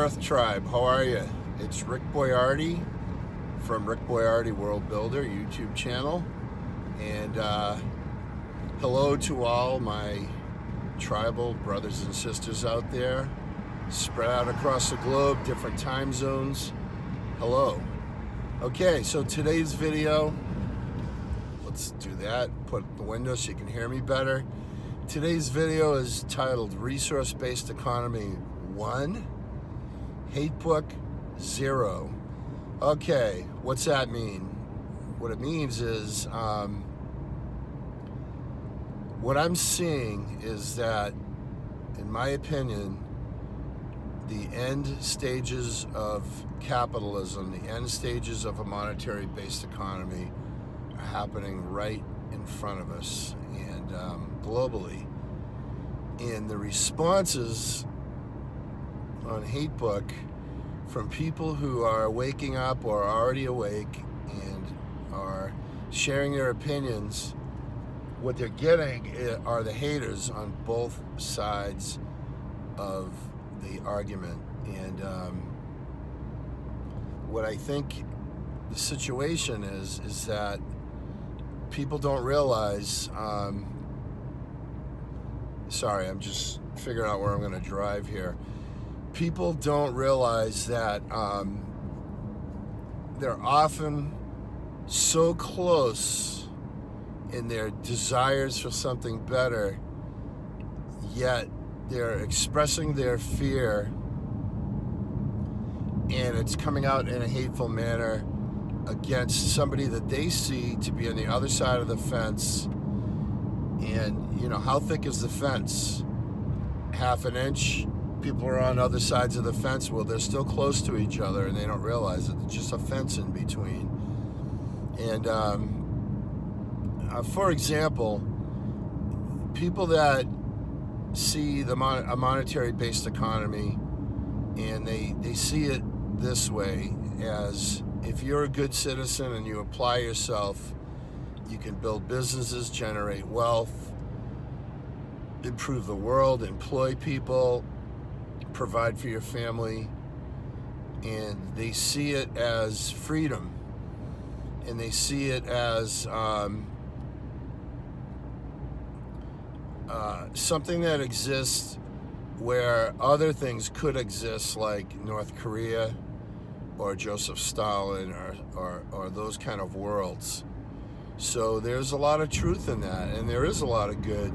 Earth Tribe. How are you? It's Rick Boyardi from Rick Boyardi World Builder YouTube channel. And hello to all my tribal brothers and sisters out there, spread out across the globe, different time zones. Hello. Okay, so today's video, let's do that. Put the window so you can hear me better. Today's video is titled Resource-Based Economy 1, Hatebook 0. Okay, what's that mean? What it means is, what I'm seeing is that, in my opinion, the end stages of capitalism, the end stages of a monetary-based economy are happening right in front of us and globally. And the responses on Hatebook from people who are waking up or are already awake and are sharing their opinions, what they're getting are the haters on both sides of the argument. And what I think the situation is that people don't realize, sorry, I'm just figuring out where I'm going to drive here. People don't realize that they're often so close in their desires for something better, yet they're expressing their fear, and it's coming out in a hateful manner against somebody that they see to be on the other side of the fence. And, you know, how thick is the fence? Half an inch? People are on other sides of the fence. Well, they're still close to each other, and they don't realize it. It's just a fence in between. And, for example, people that see a monetary-based economy, and they see it this way, as if you're a good citizen and you apply yourself, you can build businesses, generate wealth, improve the world, employ people, provide for your family, and they see it as freedom, and they see it as something that exists where other things could exist, like North Korea or Joseph Stalin or those kind of worlds. So there's a lot of truth in that, and there is a lot of good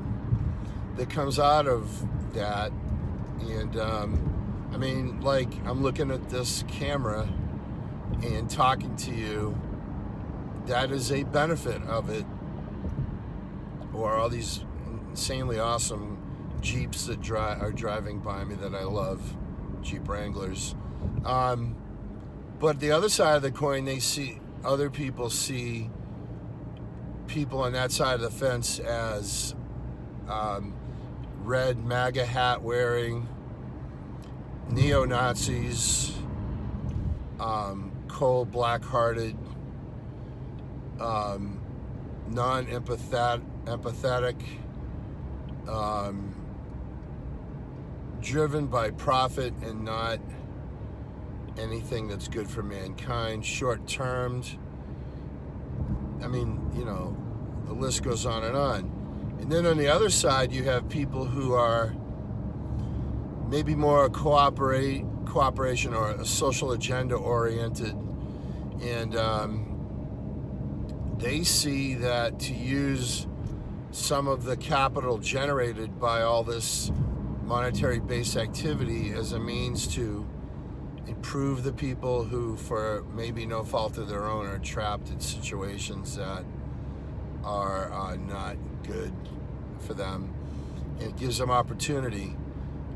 that comes out of that. And I mean, like, I'm looking at this camera and talking to you. That is a benefit of it. Or all these insanely awesome Jeeps that are driving by me that I love, Jeep Wranglers. But the other side of the coin, other people see people on that side of the fence as red MAGA hat wearing neo-Nazis, cold, black-hearted, non-empathetic, driven by profit and not anything that's good for mankind, short-termed. I mean, you know, the list goes on. And then on the other side, you have people who are maybe more cooperation or a social agenda oriented, and they see that to use some of the capital generated by all this monetary-based activity as a means to improve the people who, for maybe no fault of their own, are trapped in situations that are not good for them. And it gives them opportunity.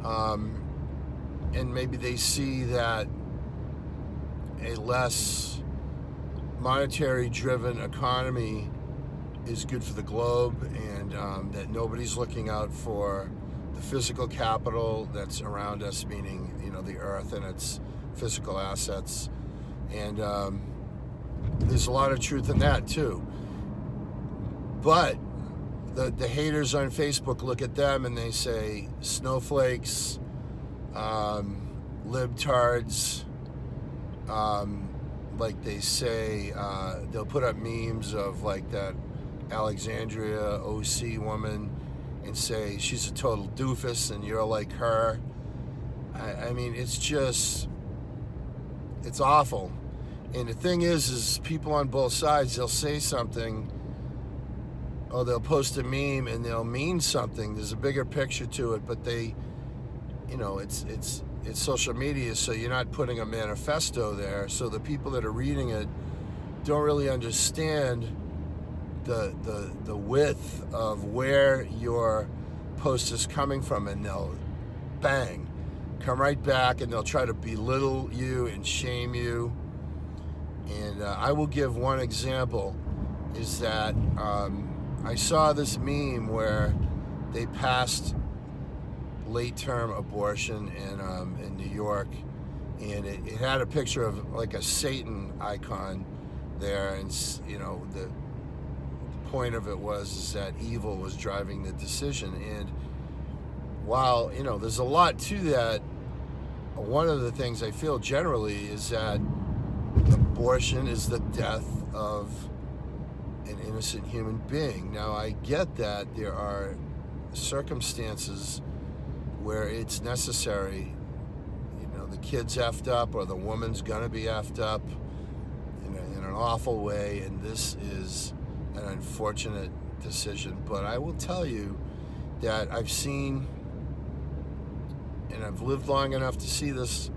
And maybe they see that a less monetary-driven economy is good for the globe, and that nobody's looking out for the physical capital that's around us, meaning, you know, the earth and its physical assets. And there's a lot of truth in that too. But the haters on Facebook look at them and they say snowflakes, libtards, like they say, they'll put up memes of like that Alexandria OC woman and say she's a total doofus and you're like her. I mean, it's awful. And the thing is people on both sides, they'll say something, or they'll post a meme and they'll mean something. There's a bigger picture to it, but they, it's social media, so you're not putting a manifesto there. So the people that are reading it don't really understand the width of where your post is coming from, and they'll bang, come right back, and they'll try to belittle you and shame you. And I will give one example, is that I saw this meme where they passed late-term abortion in New York, and it had a picture of like a Satan icon there, and the point of it was that evil was driving the decision. And while there's a lot to that, one of the things I feel generally is that abortion is the death of an innocent human being. Now, I get that there are circumstances where it's necessary. The kid's effed up, or the woman's gonna be effed up in an awful way, and this is an unfortunate decision. But I will tell you that I've seen, and I've lived long enough to see this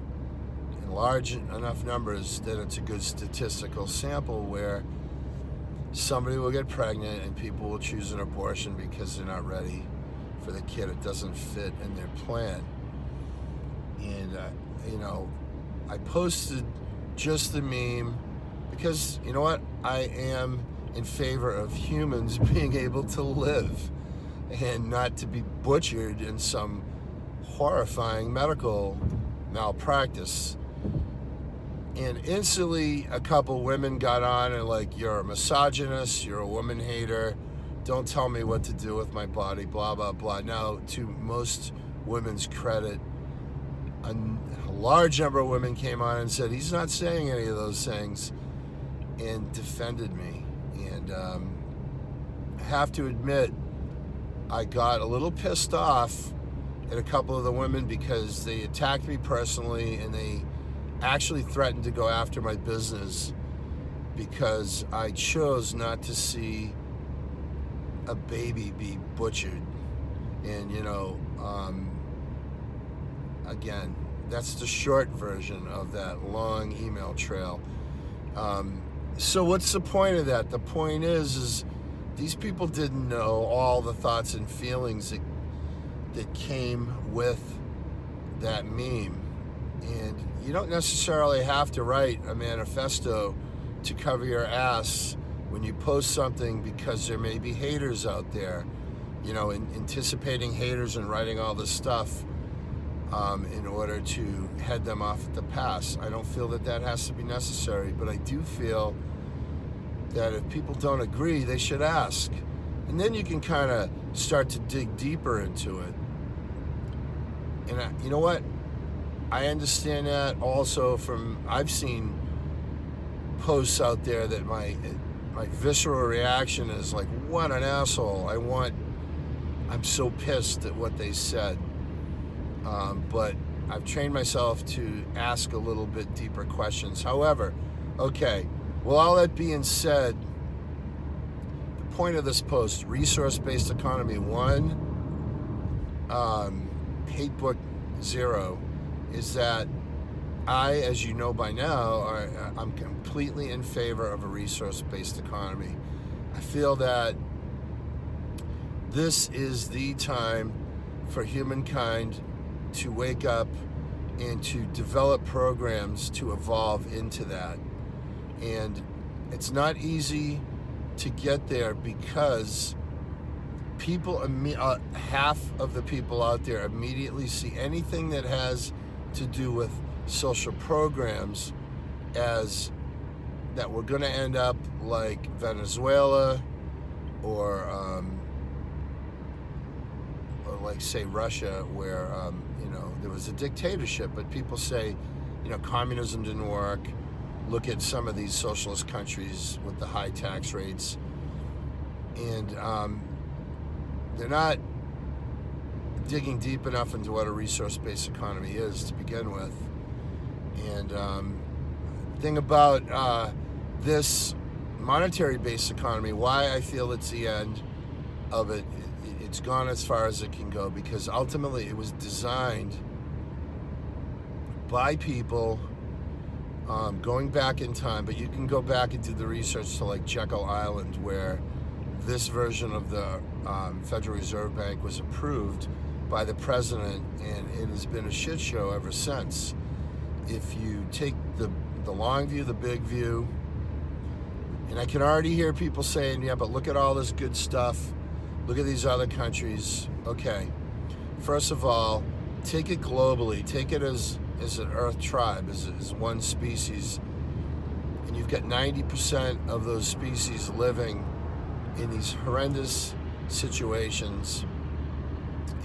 in large enough numbers that it's a good statistical sample, where somebody will get pregnant and people will choose an abortion because they're not ready for the kid. It doesn't fit in their plan. And I posted just the meme because you know what, I am in favor of humans being able to live and not to be butchered in some horrifying medical malpractice. And instantly a couple women got on and like, you're a misogynist, you're a woman hater, don't tell me what to do with my body, blah blah blah. Now, to most women's credit, a large number of women came on and said he's not saying any of those things, and defended me. And I have to admit, I got a little pissed off at a couple of the women because they attacked me personally, and they actually threatened to go after my business because I chose not to see a baby be butchered. And again, that's the short version of that long email trail. So what's the point of that? The point is these people didn't know all the thoughts and feelings that came with that meme. And you don't necessarily have to write a manifesto to cover your ass when you post something, because there may be haters out there, anticipating haters and writing all this stuff in order to head them off at the pass. I don't feel that has to be necessary, but I do feel that if people don't agree, they should ask. And then you can kind of start to dig deeper into it. And you know what? I understand that also I've seen posts out there that my visceral reaction is like, what an asshole. I'm so pissed at what they said. But I've trained myself to ask a little bit deeper questions. However, okay, well, all that being said, the point of this post, Resource-Based Economy 1, Hatebook 0, is that I, as you know by now, I'm completely in favor of a resource-based economy. I feel that this is the time for humankind to wake up and to develop programs to evolve into that. And it's not easy to get there because half of the people out there immediately see anything that has to do with social programs as that we're going to end up like Venezuela or like, say, Russia, where there was a dictatorship, but people say, communism didn't work. Look at some of these socialist countries with the high tax rates. And they're not digging deep enough into what a resource-based economy is to begin with. And the thing about this monetary-based economy, why I feel it's the end of it, it's gone as far as it can go, because ultimately it was designed by people going back in time. But you can go back and do the research to like Jekyll Island, where this version of the Federal Reserve Bank was approved by the president, and it has been a shit show ever since. If you take the long view, the big view, and I can already hear people saying, yeah, but look at all this good stuff. Look at these other countries. Okay, first of all, take it globally. Take it as an Earth tribe, as one species. And you've got 90% of those species living in these horrendous situations.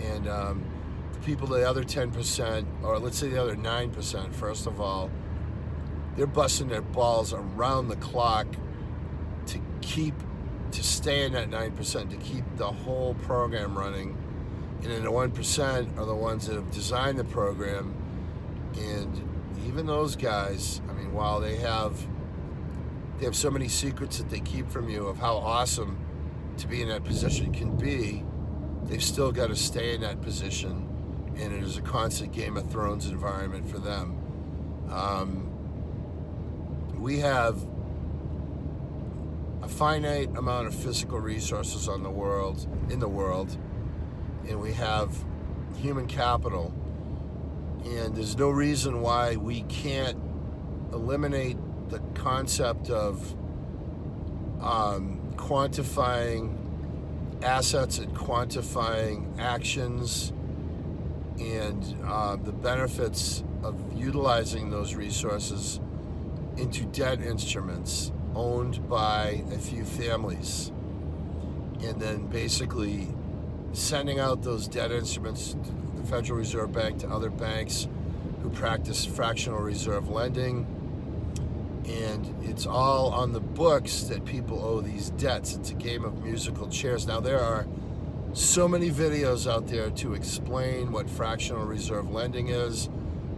And the people, the other 10%, or let's say the other 9%, first of all, they're busting their balls around the clock to stay in that 9%, to keep the whole program running. And then the 1% are the ones that have designed the program. And even those guys, I mean, while they have so many secrets that they keep from you of how awesome to be in that position can be, they've still got to stay in that position, and it is a constant Game of Thrones environment for them. We have a finite amount of physical resources in the world, and we have human capital, and there's no reason why we can't eliminate the concept of quantifying assets and quantifying actions, and the benefits of utilizing those resources into debt instruments owned by a few families, and then basically sending out those debt instruments to the Federal Reserve Bank, to other banks who practice fractional reserve lending. And it's all on the books that people owe these debts. It's a game of musical chairs. Now, there are so many videos out there to explain what fractional reserve lending is,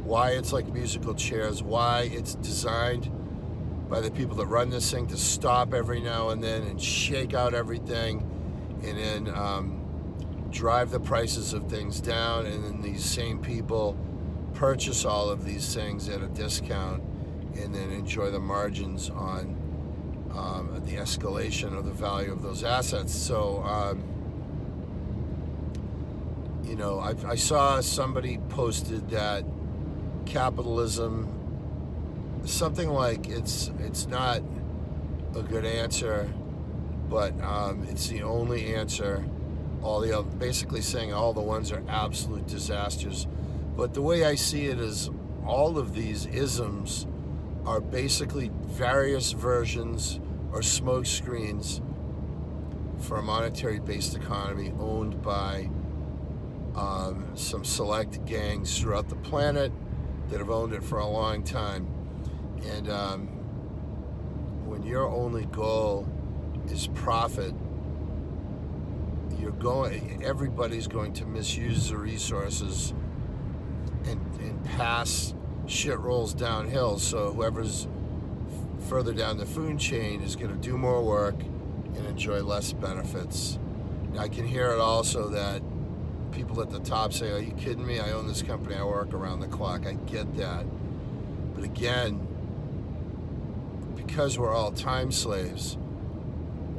why it's like musical chairs, why it's designed by the people that run this thing to stop every now and then and shake out everything, and then drive the prices of things down, and then these same people purchase all of these things at a discount and then enjoy the margins on the escalation of the value of those assets. So, I saw somebody posted that capitalism, something like it's not a good answer, but it's the only answer. All the other, basically saying all the ones are absolute disasters. But the way I see it is, all of these isms are basically various versions or smoke screens for a monetary-based economy owned by some select gangs throughout the planet that have owned it for a long time. And when your only goal is profit, everybody's going to misuse the resources and pass shit rolls downhill. So whoever's further down the food chain is going to do more work and enjoy less benefits. Now, I can hear it also that people at the top say, are you kidding me? I own this company, I work around the clock. I get that. But again, because we're all time slaves,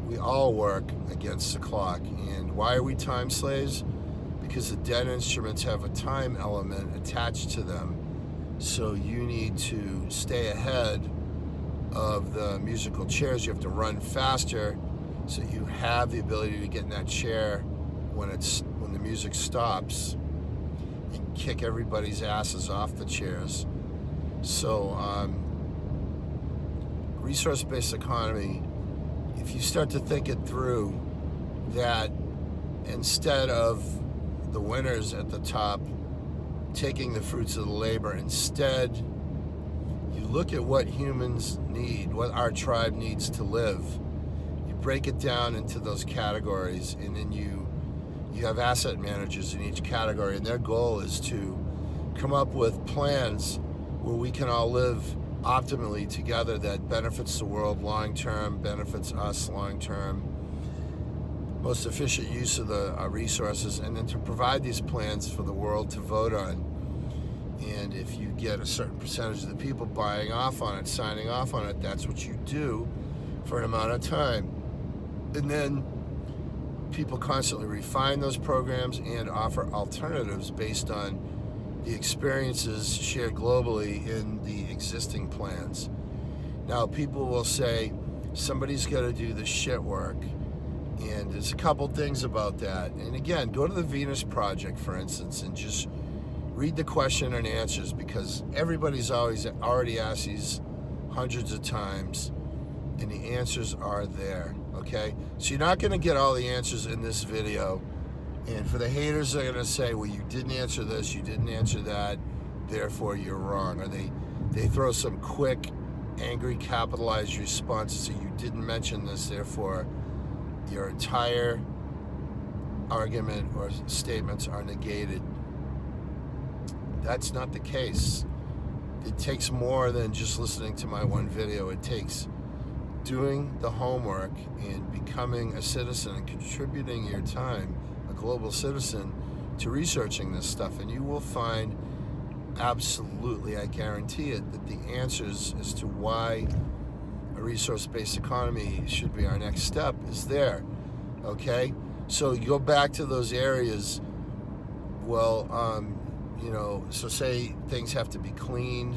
we all work against the clock. And why are we time slaves? Because the debt instruments have a time element attached to them. So you need to stay ahead of the musical chairs. You have to run faster so you have the ability to get in that chair when the music stops and kick everybody's asses off the chairs. So resource-based economy, if you start to think it through, that instead of the winners at the top taking the fruits of the labor. Instead, you look at what humans need, what our tribe needs to live. You break it down into those categories, and then you have asset managers in each category, and their goal is to come up with plans where we can all live optimally together that benefits the world long-term, benefits us long-term, most efficient use of the resources, and then to provide these plans for the world to vote on. And if you get a certain percentage of the people buying off on it, signing off on it, that's what you do for an amount of time. And then people constantly refine those programs and offer alternatives based on the experiences shared globally in the existing plans. Now, people will say somebody's got to do the shit work, and there's a couple things about that. And again, go to the Venus Project, for instance, and just read the question and answers, because everybody's already asked these hundreds of times, and the answers are there, okay? So you're not going to get all the answers in this video. And for the haters, they're going to say, well, you didn't answer this, you didn't answer that, therefore you're wrong. Or they throw some quick, angry, capitalized response and say, you didn't mention this, therefore your entire argument or statements are negated. That's not the case. It takes more than just listening to my one video. It takes doing the homework and becoming a citizen and contributing your time, a global citizen, to researching this stuff. And you will find, absolutely, I guarantee it, that the answers as to why a resource-based economy should be our next step is there, okay? So you go back to those areas, well, so say things have to be cleaned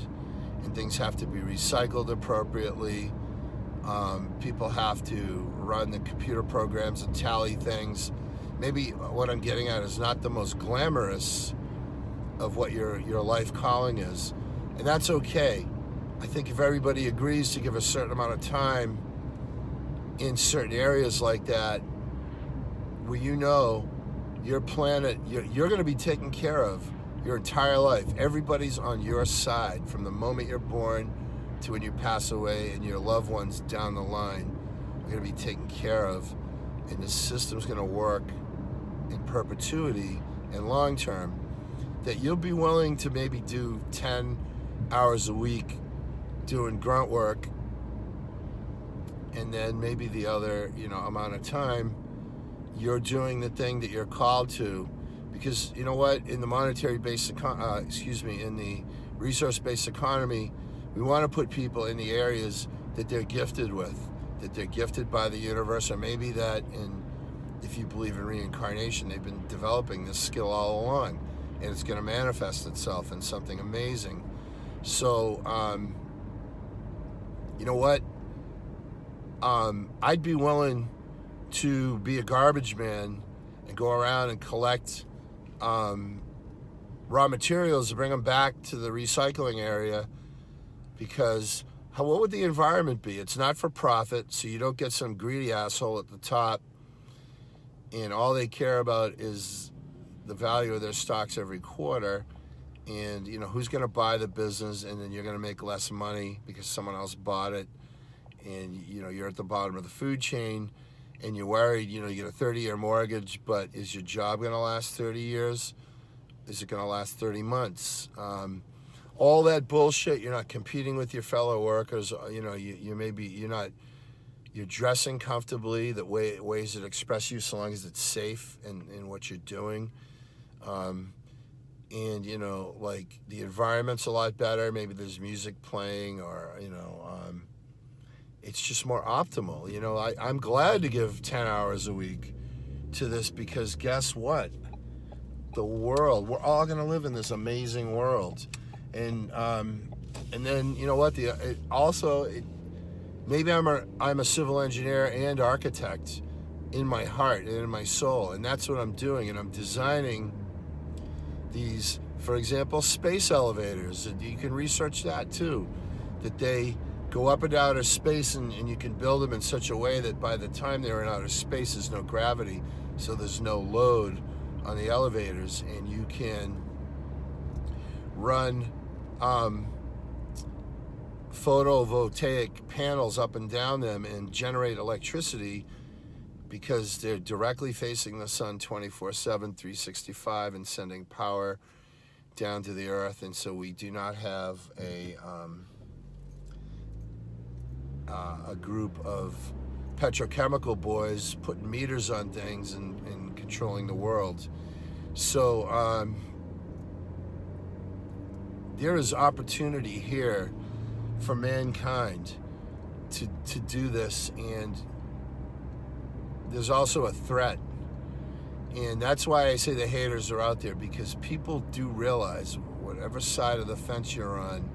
and things have to be recycled appropriately. People have to run the computer programs and tally things. Maybe what I'm getting at is not the most glamorous of what your life calling is, and that's okay. I think if everybody agrees to give a certain amount of time in certain areas like that, where your planet, you're going to be taken care of your entire life. Everybody's on your side from the moment you're born to when you pass away, and your loved ones down the line are going to be taken care of, and the system's going to work in perpetuity and long term, that you'll be willing to maybe do 10 hours a week doing grunt work, and then maybe the other amount of time you're doing the thing that you're called to. Because you know what, in the in the resource-based economy, we want to put people in the areas that they're gifted with, that they're gifted by the universe, or maybe that, if you believe in reincarnation, they've been developing this skill all along, and it's going to manifest itself in something amazing. So, you know what? I'd be willing to be a garbage man and go around and collect raw materials to bring them back to the recycling area, because what would the environment be? It's not for profit, so you don't get some greedy asshole at the top, and all they care about is the value of their stocks every quarter, and who's going to buy the business, and then you're going to make less money because someone else bought it, and you're at the bottom of the food chain, and you're worried, you get a 30-year mortgage, but is your job going to last 30 years? Is it going to last 30 months? All that bullshit. You're not competing with your fellow workers. You're dressing comfortably, the ways that express you, so long as it's safe in what you're doing. And the environment's a lot better. Maybe there's music playing, or it's just more optimal. I'm glad to give 10 hours a week to this, because guess what? The world, we're all going to live in this amazing world. And then, you know what? Maybe I'm a civil engineer and architect in my heart and in my soul. And that's what I'm doing. And I'm designing these, for example, space elevators. And you can research that too, that they go up and outer space, and you can build them in such a way that by the time they're in outer space, there's no gravity, so there's no load on the elevators, and you can run photovoltaic panels up and down them and generate electricity because they're directly facing the sun 24/7, 365, and sending power down to the earth. And so we do not have a group of petrochemical boys putting meters on things and controlling the world. So there is opportunity here for mankind to do this, and there's also a threat. And that's why I say the haters are out there, because people do realize, whatever side of the fence you're on,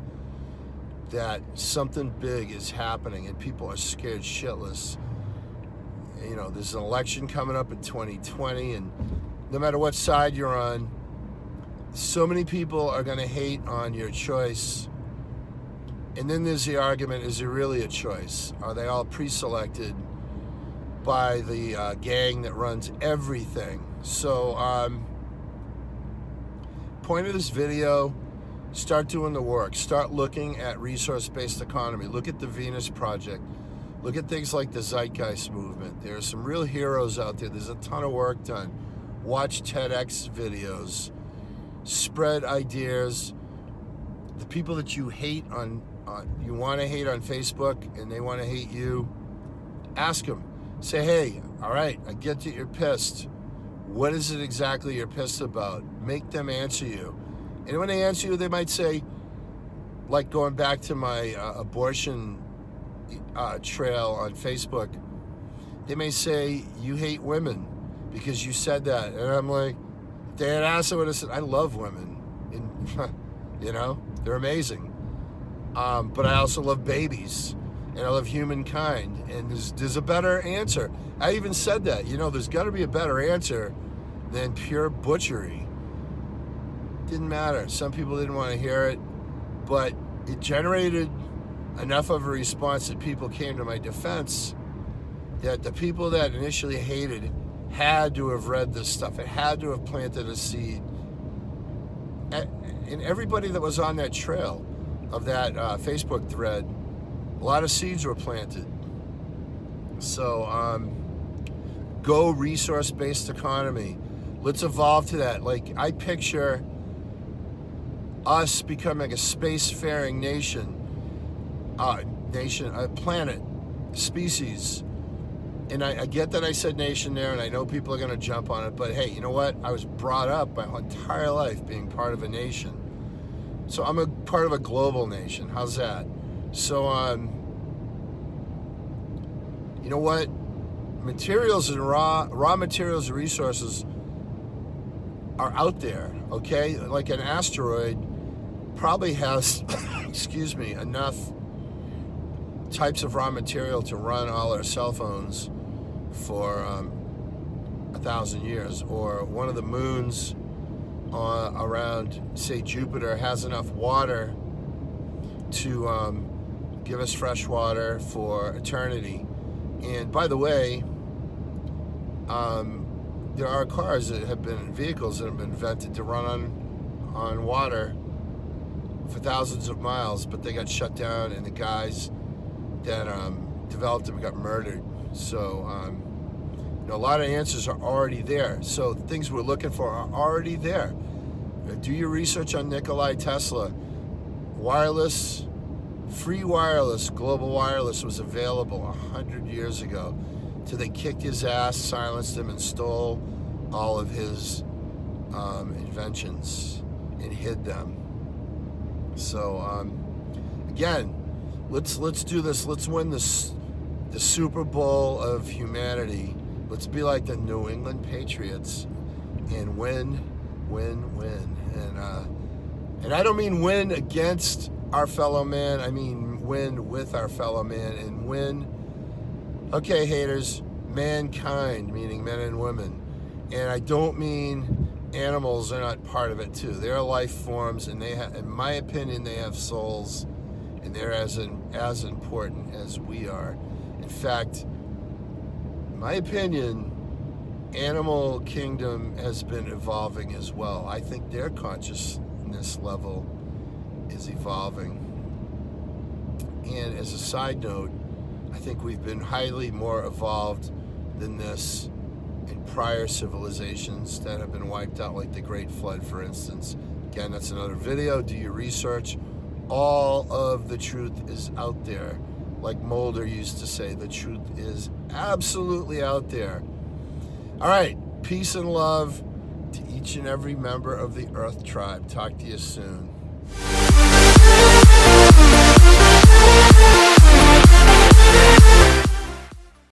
that something big is happening and people are scared shitless. You know, there's an election coming up in 2020, and no matter what side you're on, so many people are going to hate on your choice. And then there's the argument, is it really a choice? Are they all pre-selected by the gang that runs everything? So point of this video, start doing the work. Start looking at resource-based economy. Look at the Venus Project. Look at things like the Zeitgeist movement. There are some real heroes out there. There's a ton of work done. Watch TEDx videos. Spread ideas. The people that you hate you want to hate on Facebook and they want to hate you, ask them. Say, hey, all right, I get that you're pissed. What is it exactly you're pissed about? Make them answer you. And when they answer you, they might say, like going back to my abortion trail on Facebook, they may say, you hate women because you said that. And I'm like, if they had asked, I would have said, I love women. And, you know, they're amazing. But I also love babies, and I love humankind, and there's a better answer. I even said that, you know, there's got to be a better answer than pure butchery. Didn't matter. Some people didn't want to hear it, but it generated enough of a response that people came to my defense, that the people that initially hated had to have read this stuff. It had to have planted a seed. And everybody that was on that trail of that Facebook thread, a lot of seeds were planted. So go resource-based economy. Let's evolve to that. Like, I picture us becoming a spacefaring nation, a planet, species. And I get that I said nation there, and I know people are going to jump on it, but hey, you know what? I was brought up my entire life being part of a nation. So I'm a part of a global nation. How's that? So, you know what? Materials and raw materials and resources are out there, okay? Like an asteroid probably has, excuse me, enough types of raw material to run all our cell phones for 1,000 years. Or one of the moons around, say, Jupiter has enough water to give us fresh water for eternity. And by the way, there are vehicles that have been invented to run on water for thousands of miles, but they got shut down, and the guys that developed them got murdered. So you know, a lot of answers are already there. So the things we're looking for are already there. Do your research on Nikola Tesla. Wireless, free wireless, global wireless was available 100 years ago. Till they kicked his ass, silenced him, and stole all of his inventions and hid them. So again, let's do this. Let's win the Super Bowl of humanity. Let's be like the New England Patriots and win. And I don't mean win against our fellow man. I mean win with our fellow man, and win. Okay, haters, mankind, meaning men and women. And I don't mean animals are not part of it too. They're life forms, and they have, in my opinion, they have souls, and they're as important as we are. In fact, in my opinion, animal kingdom has been evolving as well. I think their consciousness level is evolving. And as a side note, I think we've been highly more evolved than this in prior civilizations that have been wiped out, like the Great Flood, for instance. Again, that's another video. Do your research. All of the truth is out there. Like Mulder used to say, the truth is absolutely out there. All right, peace and love to each and every member of the Earth Tribe. Talk to you soon.